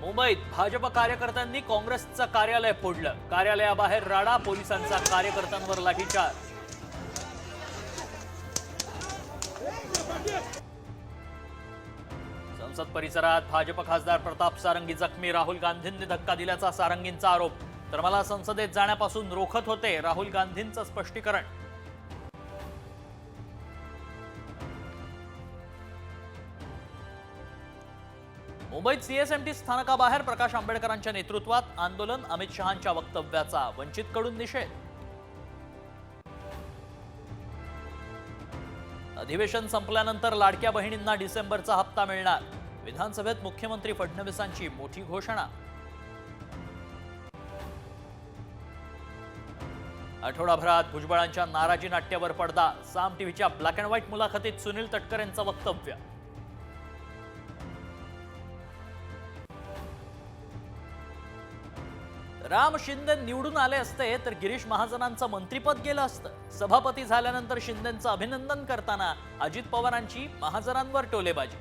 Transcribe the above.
मुंबईत भाजप कार्यकर्त्यांनी काँग्रेसचं कार्यालय फोडलं। कार्यालयाबाहेर राडा, पोलिसांचा कार्यकर्त्यांवर लाठीचार्ज। संसद परिसरात भाजप खासदार प्रताप सारंगी जखमी। राहुल गांधींनी धक्का दिल्याचा सारंगींचा आरोप। तर मला संसदेत जाण्यापासून रोखत होते, राहुल गांधींचं स्पष्टीकरण। मुंबईत सीएसएमटी स्थानकाबाहेर प्रकाश आंबेडकरांच्या नेतृत्वात आंदोलन। अमित शहांच्या वक्तव्याचा वंचितकडून निषेध। अधिवेशन संपल्यानंतर लाडक्या बहिणींना डिसेंबरचा हप्ता मिळणार। विधानसभेत मुख्यमंत्री फडणवीसांची मोठी घोषणा। आठवडाभरात भुजबळांच्या नाराजी नाट्यावर पडदा। साम टीव्हीच्या ब्लॅक अँड व्हाईट मुलाखतीत सुनील तटकरेंचं वक्तव्य। राम शिंदे निवडून आले असते तर गिरीश महाजनांचं मंत्रिपद गेलं असतं। सभापती झाल्यानंतर शिंदेंचं अभिनंदन करताना अजित पवारांची महाजनांवर टोलेबाजी।